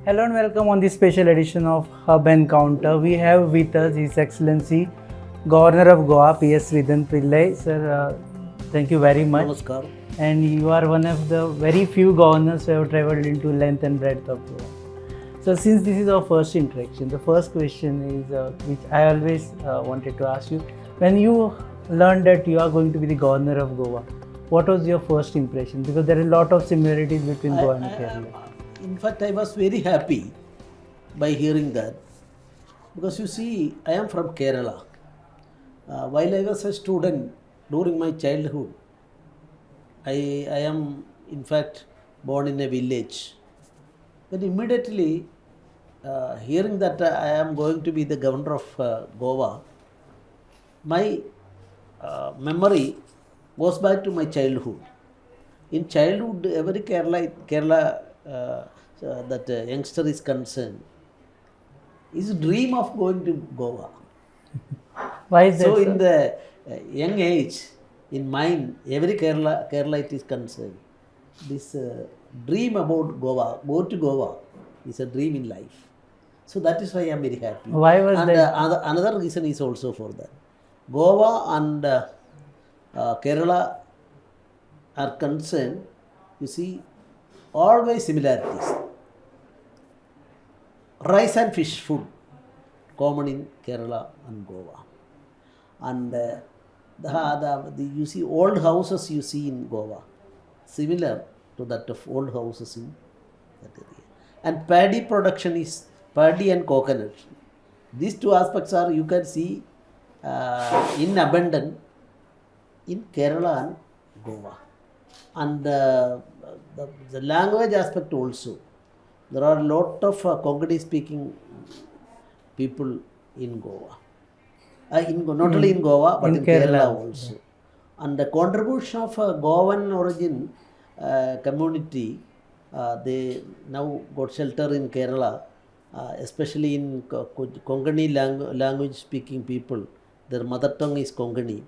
Hello and welcome on this special edition of Hub Encounter. We have with us His Excellency Governor of Goa, P.S. Sreedharan Pillai. Sir, thank you very much. Namaskar. And you are one of the very few governors who have travelled into length and breadth of Goa. So since this is our first interaction, the first question is which I always wanted to ask you. When you learned that you are going to be the Governor of Goa, what was your first impression? Because there are a lot of similarities between Goa and Kerala. In fact, I was very happy by hearing that, because you see, I am from Kerala. While I was a student during my childhood, I am in fact born in a village. But immediately hearing that I am going to be the governor of Goa, my memory goes back to my childhood. In childhood, every Kerala that youngster is concerned, is a dream of going to Goa. Why is that? So sir? in the young age, in mind, every Keralite is concerned. This dream about Goa, go to Goa, is a dream in life. So that is why I am very happy. Why was and that? Another reason is also for that. Goa and Kerala are concerned, you see, always similarities. Rice and fish food, common in Kerala and Goa. And you see old houses you see in Goa, similar to that of old houses in that area. And paddy production is paddy and coconut. These two aspects are, you can see in abundance in Kerala and Goa. And the language aspect also. There are a lot of Konkani speaking people in Goa. Not only in Goa, but in Kerala also. And the contribution of Goan origin community, they now got shelter in Kerala, especially in Konkani language speaking people. Their mother tongue is Konkani,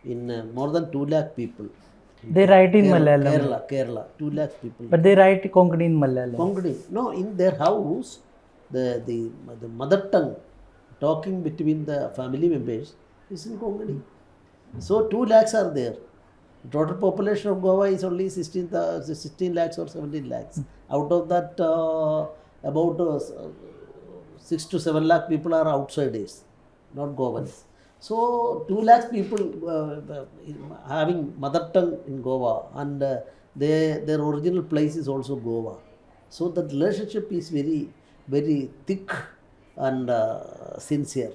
in more than 2 lakh people. They write in Malayalam. Kerala, 2 lakh people. But they write Konkani in Malayalam. Konkani. No, in their house, the mother tongue talking between the family members is in Konkani. So 2 lakhs are there. Total population of Goa is only 16 lakhs or 17 lakhs. Out of that, about 6 to 7 lakh people are outsiders, not Goans. So 2 lakhs people having mother tongue in Goa, and their original place is also Goa. So the relationship is very, very thick and sincere.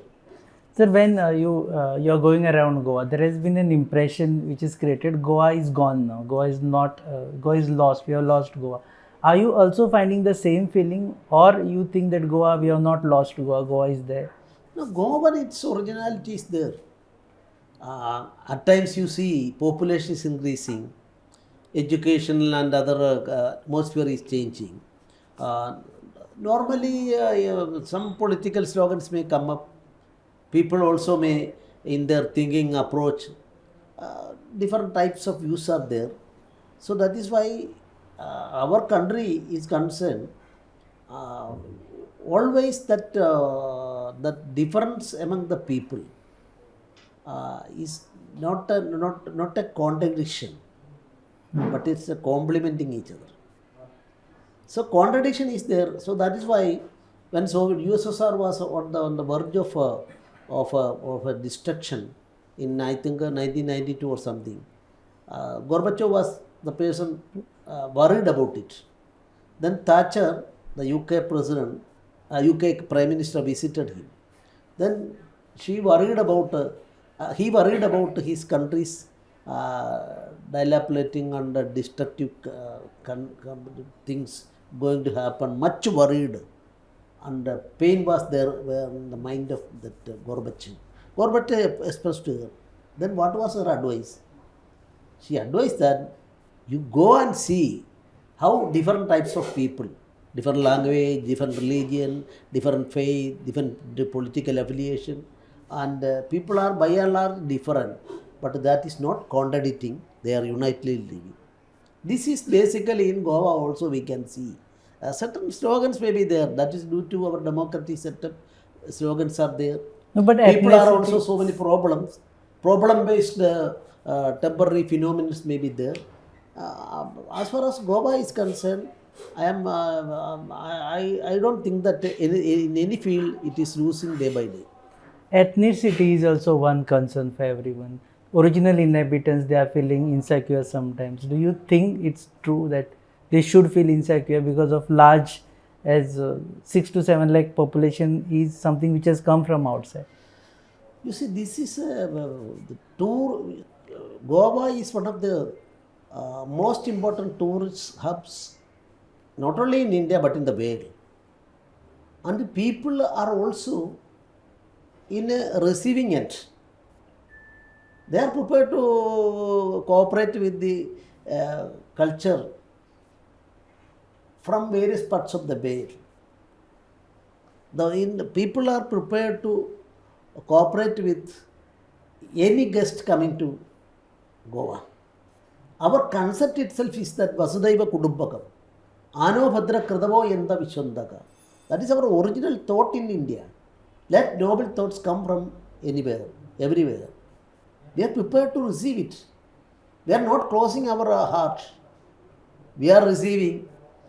Sir, when you are going around Goa, there has been an impression which is created. Goa is gone now. Goa is not. Goa is lost. We have lost Goa. Are you also finding the same feeling, or you think that Goa, we have not lost Goa? Goa is there. No, Goa, its originality is there. At times you see population is increasing, educational and other atmosphere is changing. Normally, some political slogans may come up. People also may, in their thinking approach, different types of views are there. So that is why our country is concerned. Always that difference among the people is not a contradiction, but it's a complementing each other. So contradiction is there. So that is why when USSR was on the verge of a destruction in, I think, 1992 or something, Gorbachev was the person worried about it. Then Thatcher, the UK president, UK Prime Minister, visited him. Then he worried about his country's dilapidating and destructive things going to happen. Much worried, and pain was there in the mind of that Gorbachev. Gorbachev expressed to her. Then what was her advice? She advised that you go and see how different types of people, different language, different religion, different faith, different political affiliation, and people are by and large different, but that is not contradicting, they are unitedly living. This is basically in Goa also we can see. Certain slogans may be there. That is due to our democratic setup. Slogans are there. No, but People are ethnicity, also so many problems. Problem-based temporary phenomena may be there. As far as Goa is concerned, I don't think that in any field it is losing day by day. ethnicity is also one concern for everyone. Original inhabitants, they are feeling insecure sometimes. Do you think it's true that they should feel insecure because of large as 6 to 7 lakh population is something which has come from outside? You see, this is the tour. Goa is one of the most important tourist hubs, not only in India but in the world. And the people are also in a receiving end. They are prepared to cooperate with the culture from various parts of the world. People are prepared to cooperate with any guest coming to Goa. Our concept itself is that Vasudhaiva Kudumbakam, Ano Bhadra Kradavo Yenda Vishwandaka. That is our original thought in India. Let noble thoughts come from anywhere, everywhere. We are prepared to receive it. We are not closing our heart. We are receiving.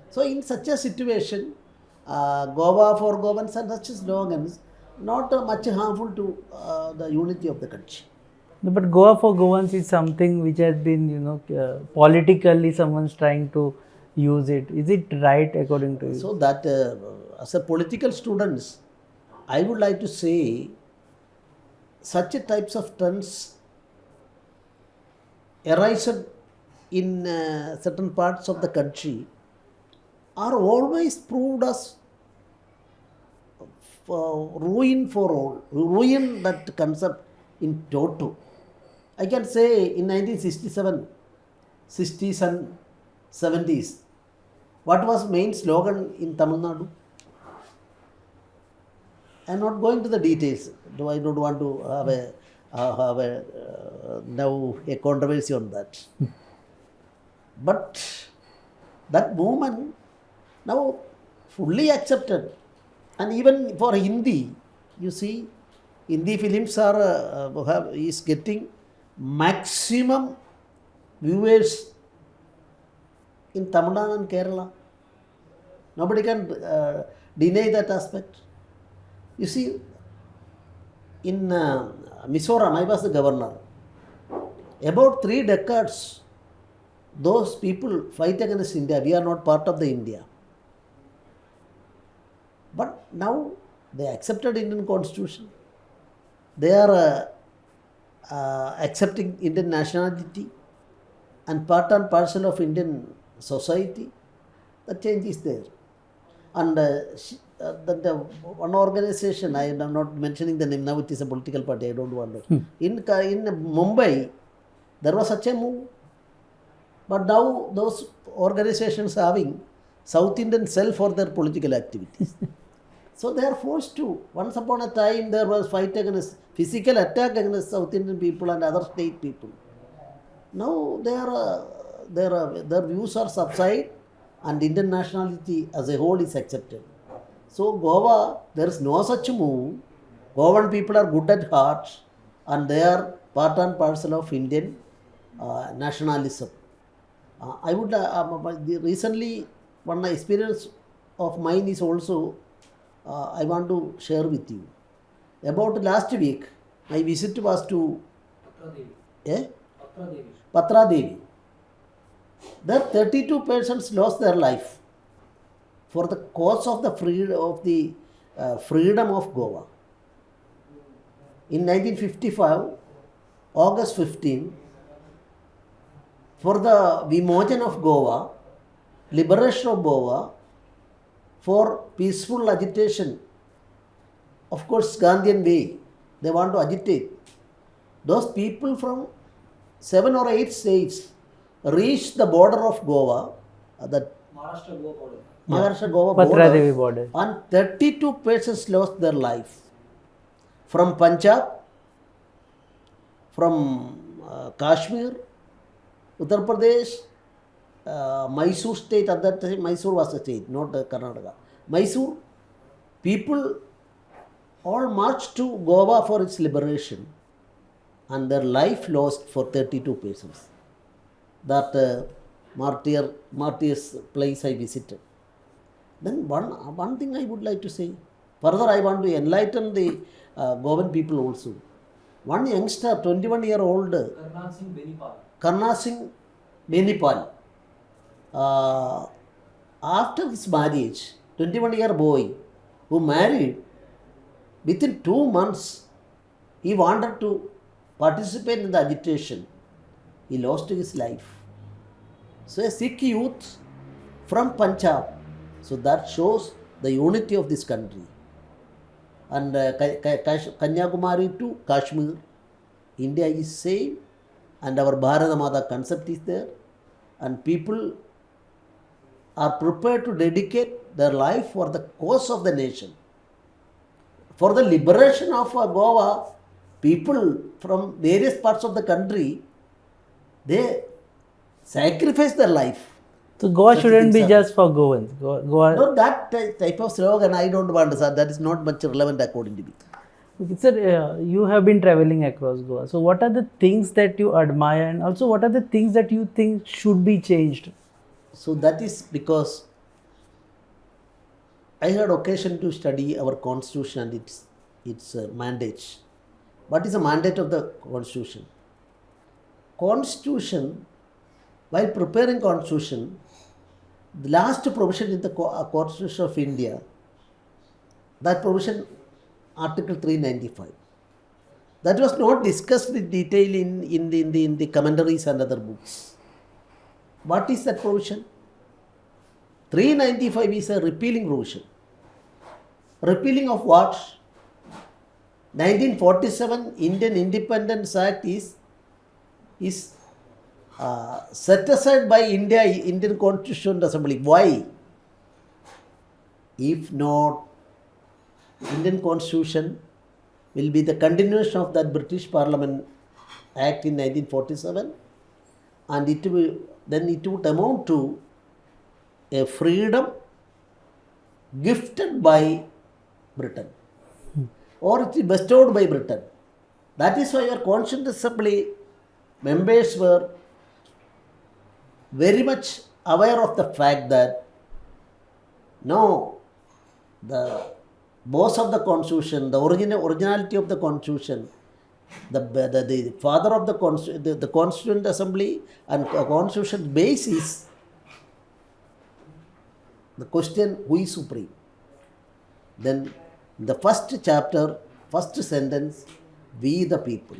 So in such a situation, Goa for Goans and such slogans, not much harmful to the unity of the country. No, but Goa for Goans is something which has been, politically someone's trying to use it. Is it right according to you? So that as a political students, I would like to say such types of trends arise in certain parts of the country are always proved as ruin for all, ruin that concept in toto. I can say in 1967, 60s and 70s, what was main slogan in Tamil Nadu? I am not going to the details. I don't want to have now a controversy on that. But that movement now fully accepted, and even for Hindi, you see, Hindi films is getting maximum viewers in Tamil Nadu and Kerala. Nobody can deny that aspect. You see, in Mizoram, I was the governor. About 3 decades, those people fight against India. We are not part of the India. But now they accepted Indian constitution. They are accepting Indian nationality and part and parcel of Indian society. The change is there. And one organization, I am not mentioning the name, now it is a political party, I don't want to. In Mumbai, there was such a move. But now those organizations are having South Indian cell for their political activities. So they are forced to. Once upon a time there was fight against, physical attack against South Indian people and other state people. Now their views are subside and Indian nationality as a whole is accepted. So Goa, there is no such move. Goan people are good at heart and they are part and parcel of Indian nationalism. I would recently one experience of mine is also I want to share with you. About last week, my visit was to Patra Devi. There 32 persons lost their life for the cause of the freedom of Goa. In 1955, August 15, for the Vimojan of Goa, liberation of Goa, for peaceful agitation, of course Gandhian way, they want to agitate. Those people from 7 or 8 states reached the border of Goa, the Maharashtra-Goa border, and 32 persons lost their life. From Punjab, from Kashmir, Uttar Pradesh, Mysore state, at that time Mysore was a state, not Karnataka. Mysore people all marched to Goa for its liberation, and their life lost for 32 persons. That martyrs place I visited. Then one thing I would like to say, further I want to enlighten the Goan people also. One youngster, 21-year-old, Karna Singh Benipal, after his marriage, 21-year boy who married, within 2 months, he wanted to participate in the agitation. He lost his life. So a Sikh youth from Punjab. So that shows the unity of this country. And Kanyakumari to Kashmir, India is same, and our Bharata Mata concept is there, and people are prepared to dedicate their life for the cause of the nation. For the liberation of Goa, people from various parts of the country, they sacrifice their life. So Goa shouldn't be just for Goans. Goa. No, that type of slogan I don't want, sir. That is not much relevant according to me. Okay, sir, you have been traveling across Goa. So what are the things that you admire, and also what are the things that you think should be changed? So that is because I had occasion to study our constitution and its mandates. What is the mandate of the constitution? Constitution, while preparing constitution, the last provision in the Constitution of India, that provision, Article 395, that was not discussed in detail in the commentaries and other books. What is that provision? 395 is a repealing provision. Repealing of what? 1947 Indian Independence Act is set aside by Indian Constitutional Assembly. Why? If not, Indian Constitution will be the continuation of that British Parliament Act in 1947, and it would amount to a freedom gifted by Britain, or it is bestowed by Britain. That is why our Constituent Assembly members were very much aware of the fact that no, the boss of the Constitution, the originality of the Constitution, the father of the Constituent Assembly and Constitution base is the question, who is supreme? Then the first chapter, first sentence, we the people.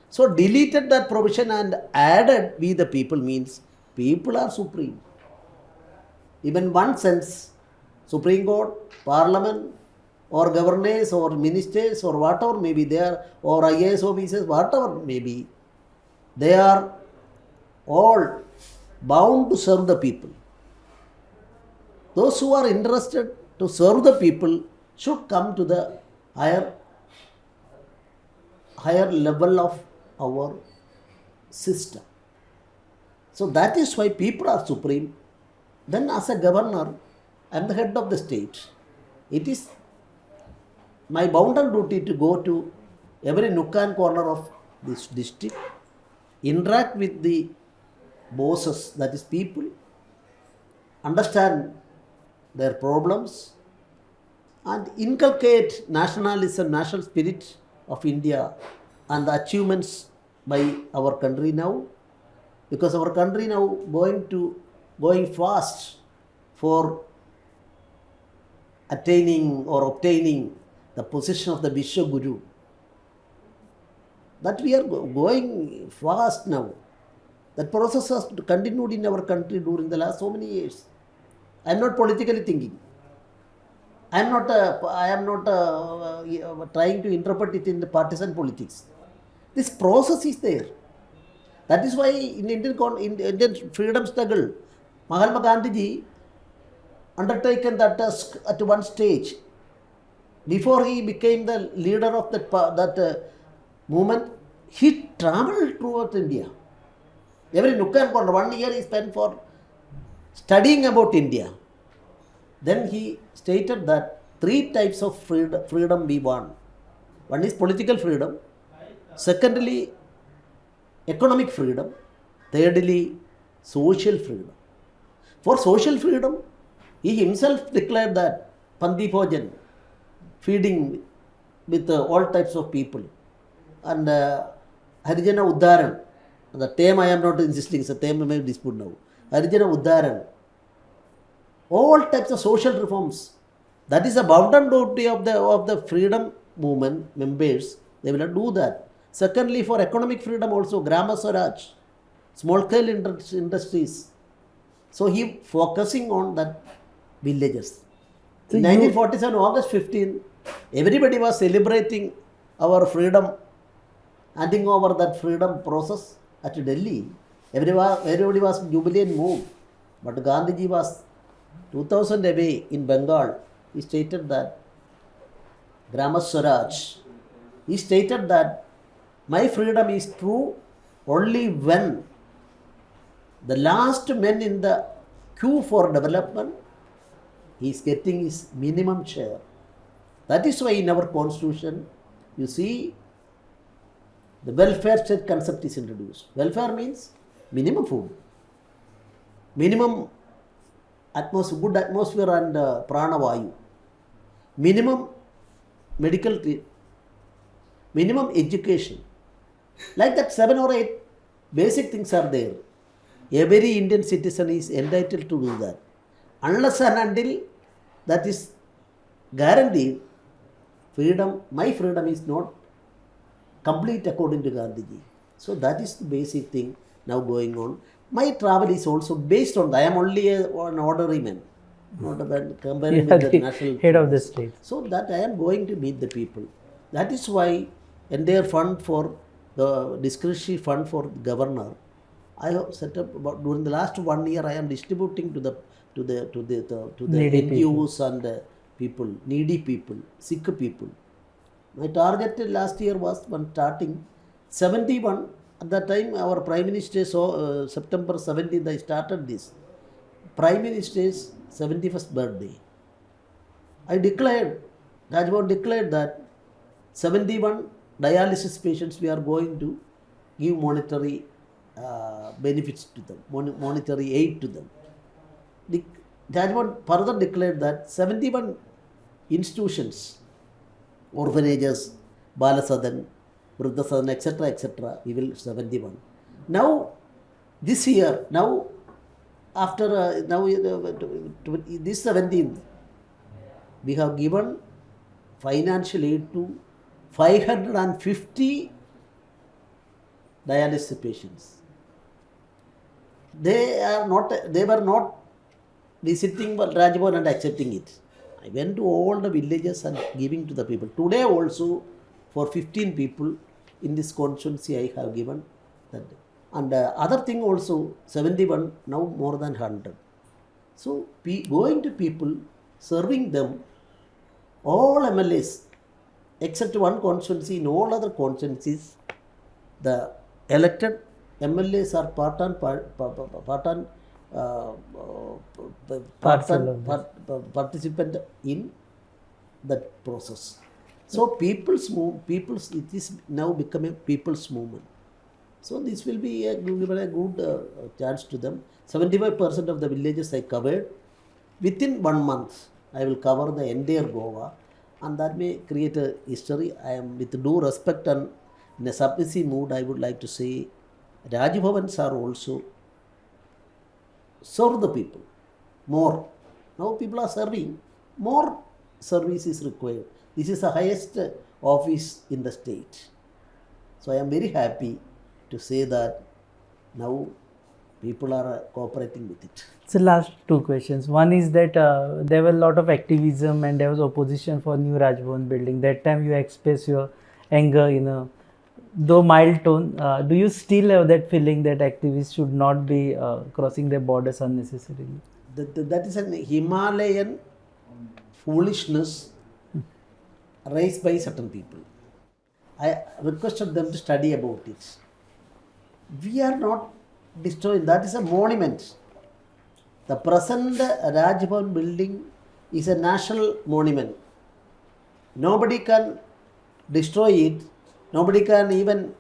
So deleted that provision and added we the people means people are supreme. Even one sense, Supreme Court, Parliament, or governors, or ministers, or whatever may be there, or IAS officers, whatever may be, they are all bound to serve the people. Those who are interested to serve the people should come to the higher level of our system. So that is why people are supreme. Then as a governor, I am the head of the state. It is my bounden duty to go to every nook and corner of this district, interact with the bosses, that is people, understand their problems, and inculcate nationalism, national spirit of India and the achievements by our country now, because our country now going fast for attaining or obtaining the position of the Vishwa Guru. That we are going fast now. That process has continued in our country during the last so many years. I am not politically thinking. I am not trying to interpret it in the partisan politics. This process is there. That is why in Indian freedom struggle, Mahatma Gandhi undertaken that task at one stage. Before he became the leader of that movement, he travelled throughout India. Every nook and corner, 1 year he spent for studying about India, then he stated that 3 types of freedom we want. One is political freedom, secondly, economic freedom, thirdly, social freedom. For social freedom, he himself declared that Pandi Bhojan, feeding with all types of people, and Harijana Uddaran, the term I am not insisting, it's a term I may dispute now. Harijana Uddaran, all types of social reforms. That is a bounden duty of the freedom movement members. They will not do that. Secondly, for economic freedom also, Grama Swaraj, small scale industries. So he focusing on that villages. So In 1947, August 15, everybody was celebrating our freedom, handing over that freedom process at Delhi. Everybody was jubilant mood. But Gandhiji was 2000 away in Bengal. He stated that Grama Swaraj. He stated that my freedom is true only when the last man in the queue for development is getting his minimum share. That is why in our constitution, you see, the welfare state concept is introduced. Welfare means minimum food, minimum good atmosphere and prana vayu, minimum medical treatment, minimum education. Like that, 7 or 8 basic things are there. Every Indian citizen is entitled to do that. Unless and until that is guaranteed, freedom, my freedom is not complete according to Gandhiji. So that is the basic thing now going on. My travel is also based on that. I am only an ordinary man, not comparing with the national head of the state. So that I am going to meet the people. That is why entire fund for the discretionary fund for the governor, I have set up about during the last 1 year. I am distributing to the Needy NGOs and people, needy people, sick people. My target last year was when starting 71. At that time, our Prime Minister saw September 17th. I started this. Prime Minister's 71st birthday. I declared, Rajbhavan declared that 71 dialysis patients we are going to give monetary benefits to them, monetary aid to them. The Rajbhavan further declared that 71 institutions, orphanages, Balasadan, Vruddhasadan, etc., we will 71. Now, this year, now after this 17th, we have given financial aid to 550 dialysis patients. They were not visiting Rajbhavan and accepting it. I went to all the villages and giving to the people. Today also, for 15 people in this constituency, I have given that. And other thing also, 71, now more than 100. So, going to people, serving them, all MLAs, except one constituency, in all other constituencies, the elected MLAs are participant in that process. So it is now become a people's movement. So this will be given a good chance to them. 75% of the villages I covered. Within 1 month, I will cover the entire Goa, and that may create a history. I am, with due respect and in a submissive mood, I would like to say Rajbhavans are also serve the people more. Now people are serving, more service is required. This is the highest office in the state. So I am very happy to say that now people are cooperating with it. So last 2 questions. One is that there were a lot of activism and there was opposition for new Rajbhavan building. That time you expressed your anger in a though mild tone. Do you still have that feeling that activists should not be crossing their borders unnecessarily? That is an Himalayan foolishness raised by certain people. I requested them to study about it. We are not destroying. That is a monument. The present Rajbhavan building is a national monument. Nobody can destroy it. Nobody can even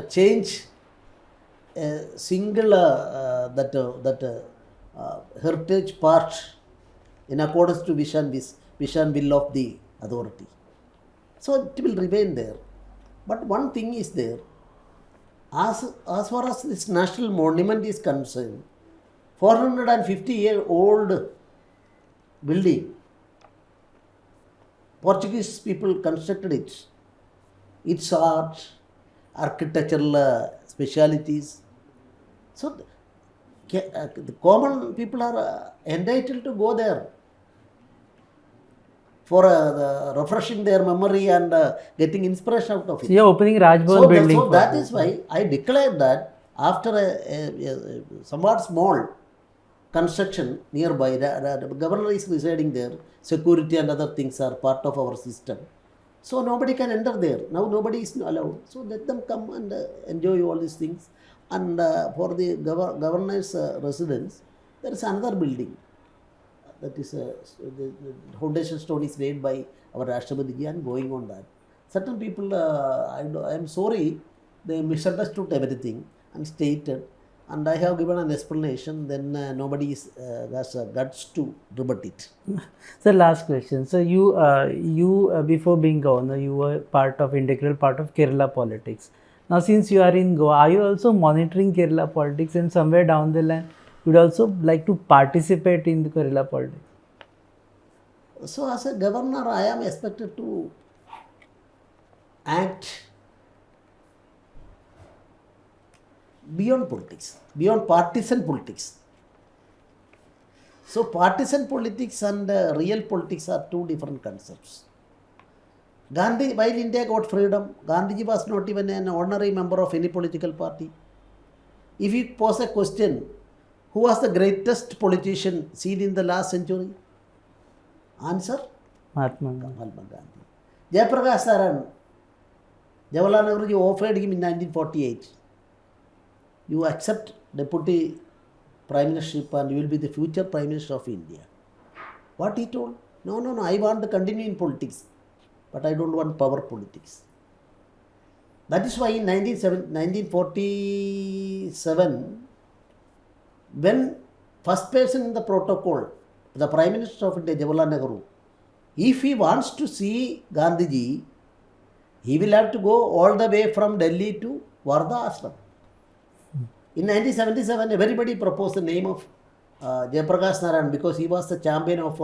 change a single heritage part in accordance to vision will of the authority. So it will remain there. But one thing is there. As far as this national monument is concerned, 450-year-old building, Portuguese people constructed it. Its art, architectural specialities. So the common people are entitled to go there for refreshing their memory and getting inspiration out of it. So you're opening Rajbhavan building. So that is why I declared that after a somewhat small construction nearby, the governor is residing there, security and other things are part of our system. So nobody can enter there. Now nobody is allowed. So let them come and enjoy all these things. And for the governor's residence, there is another building. That is the foundation stone is laid by our Rashtrapati and going on that. Certain people, I am sorry, they misunderstood everything and stated, and I have given an explanation. Then nobody has guts to rebut it. So last question. So you before being governor, you were integral part of Kerala politics. Now since you are in Goa, are you also monitoring Kerala politics, and somewhere down the line you would also like to participate in the Kerala politics? So as a governor, I am expected to act beyond politics, beyond partisan politics. So partisan politics and real politics are two different concepts. Gandhi, while India got freedom, Gandhiji was not even an honorary member of any political party. If you pose a question, who was the greatest politician seen in the last century? Answer? Mahatma Gandhi. Jayaprakash Narayan, Jawaharlal Nehru offered him in 1948. You accept deputy prime ministership and you will be the future prime minister of India. What he told? No, I want to continue in politics, but I don't want power politics. That is why in 1947, when first person in the protocol, the Prime Minister of India, Jawaharlal Nehru, if he wants to see Gandhiji, he will have to go all the way from Delhi to Wardha Ashram. In 1977, everybody proposed the name of Jayaprakash Narayan because he was the champion of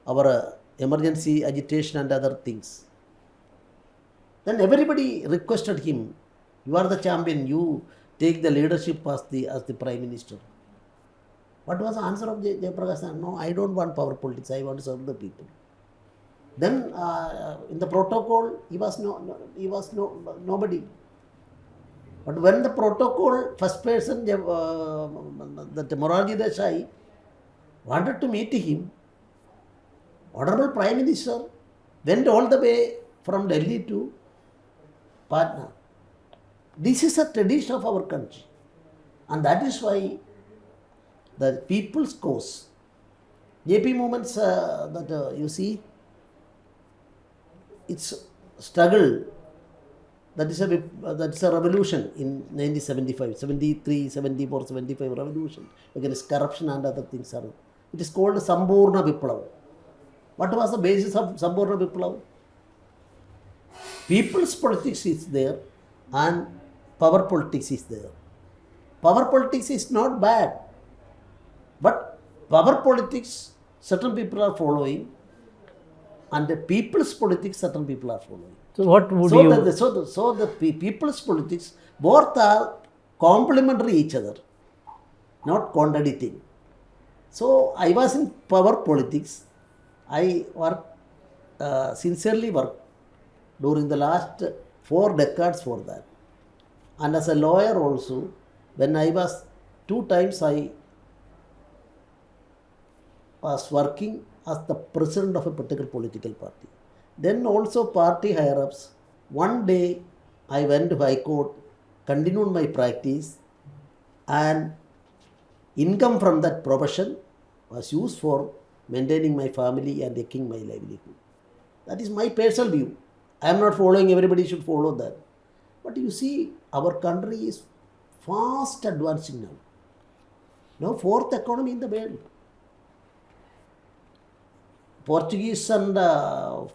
our emergency agitation and other things. Then everybody requested him, you are the champion, you take the leadership as the Prime Minister. What was the answer of Jayaprakash Narayan? No, I don't want power politics, I want to serve the people. Then in the protocol, he was nobody. But when the protocol, first person, that Morarji Desai wanted to meet him, Honorable Prime Minister went all the way from Delhi to Patna. This is a tradition of our country. And that is why the people's cause, JP movements that you see, its struggle, that is a revolution in 1975, 73, 74, 75 revolution against corruption and other things. It is called Sambhurna Viplav. What was the basis of Sambhurna Viplav? People's politics is there and power politics is there. Power politics is not bad, but power politics certain people are following and the people's politics certain people are following. So what would you... The people's politics, both are complementary each other, not contradicting. So I was in power politics. I sincerely worked during the last 4 decades for that. And as a lawyer also, when I was 2 times I was working as the president of a particular political party. Then also party higher-ups. One day I went to High Court, continued my practice, and income from that profession was used for maintaining my family and taking my livelihood. That is my personal view. I am not following, everybody should follow that. But you see, our country is fast advancing now. Now, fourth economy in the world. Portuguese and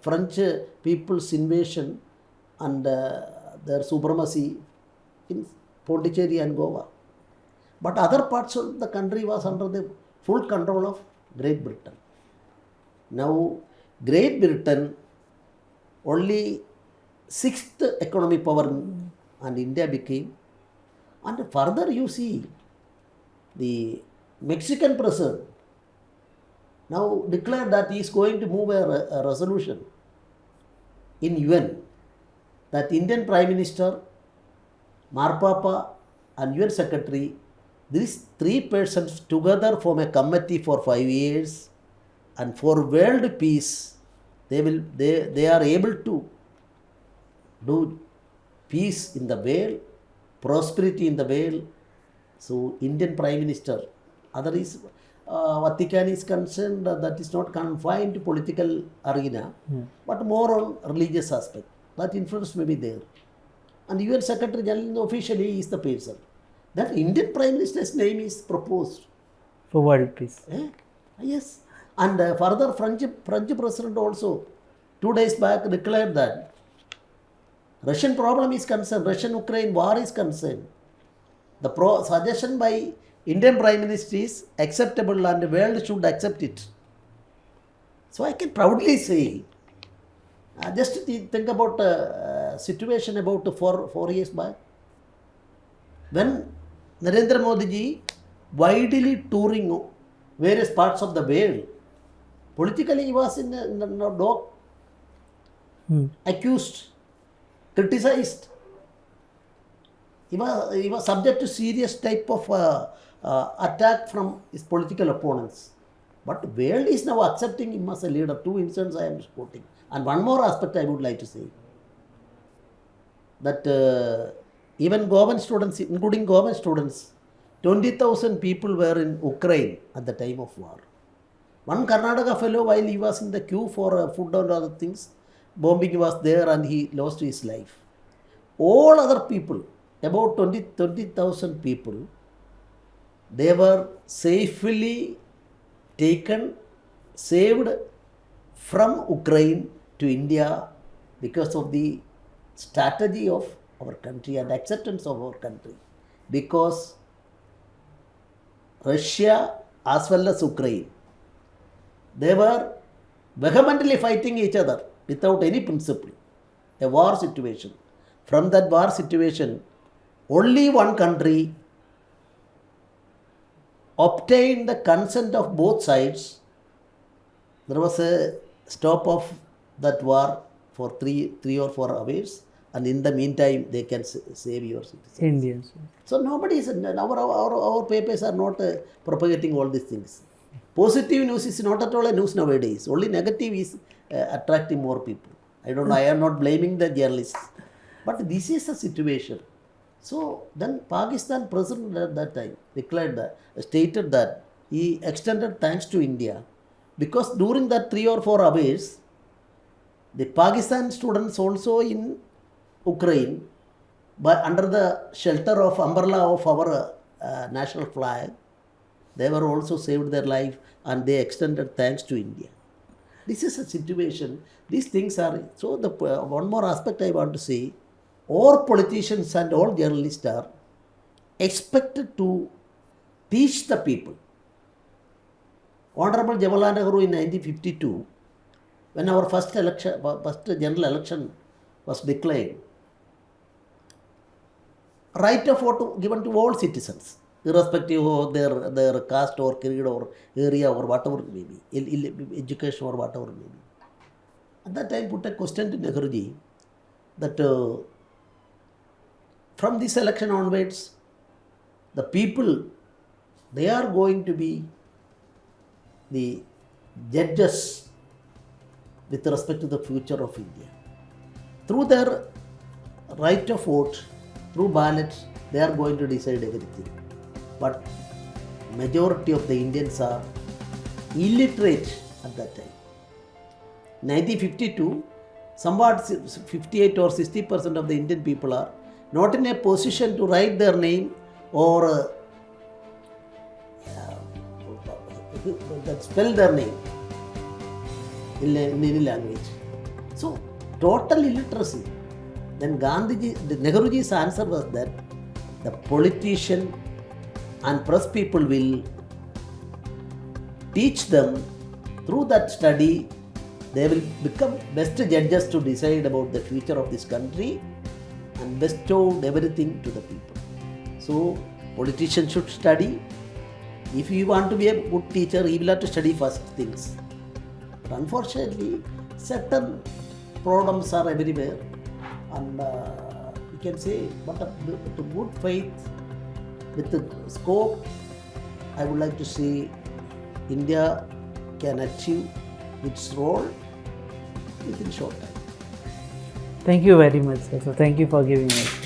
French people's invasion and their supremacy in Pondicherry and Goa. But other parts of the country was under the full control of Great Britain. Now, Great Britain only sixth economic power and India became. And further you see, the Mexican president now declared that he is going to move a resolution in UN that Indian Prime Minister, Marpapa and UN Secretary, these three persons together form a committee for 5 years, and for world peace they are able to do peace in the world, prosperity in the world. So Indian Prime Minister, other is Vatican is concerned, that is not confined to political arena, but more on religious aspect. That influence may be there. And UN Secretary General officially is the person. That Indian Prime Minister's name is proposed. For world peace. Yes. And further French President also 2 days back declared that Russian problem is concerned, Russian-Ukraine war is concerned. The suggestion by Indian Prime Minister is acceptable and the world should accept it. So I can proudly say, just think about a situation about 4 years back, when Narendra Modi ji widely touring various parts of the world, politically he was in a dock, accused, criticized. He was subject to serious type of attack from his political opponents. But the world is now accepting him as a leader. 2 incidents I am quoting. And one more aspect I would like to say. That even government students, including government students, 20,000 people were in Ukraine at the time of war. One Karnataka fellow, while he was in the queue for food and other things, bombing was there and he lost his life. All other people, about 20,000 people, they were safely taken, saved from Ukraine to India because of the strategy of our country and acceptance of our country. Because Russia as well as Ukraine, they were vehemently fighting each other without any principle, a war situation. From that war situation, only one country obtained the consent of both sides. There was a stop of that war for three or 4 hours, and in the meantime they can save your citizens. Indians. So nobody is, our papers are not propagating all these things. Positive news is not at all a news nowadays. Only negative is attracting more people. I don't know, I am not blaming the journalists. But this is the situation. So then Pakistan president at that time declared that, stated that he extended thanks to India because during that 3 or 4 hours, the Pakistan students also in Ukraine, but under the shelter of umbrella of our national flag, they were also saved their life and they extended thanks to India. This is a situation. These things are, so the one more aspect I want to say, all politicians and all journalists are expected to teach the people. Honorable Jawaharlal Nehru in 1952, when our first general election was declared, right of vote given to all citizens, irrespective of their caste or creed or area or whatever it may be, education or whatever it may be. At that time, put a question to Nehruji that from this election onwards, the people, they are going to be the judges with respect to the future of India. Through their right of vote, through ballots, they are going to decide everything. But majority of the Indians are illiterate at that time. 1952, somewhat 58 or 60% of the Indian people are not in a position to write their name or spell their name in any language. So, total illiteracy. Then Nehruji's answer was that the politician and press people will teach them through that study. They will become best judges to decide about the future of this country and bestow everything to the people. So, politicians should study. If you want to be a good teacher, you will have to study first things. But unfortunately, certain problems are everywhere, and you can say, but to good faith, with the scope, I would like to say, India can achieve its role within short time. Thank you very much, sir. So thank you for giving us.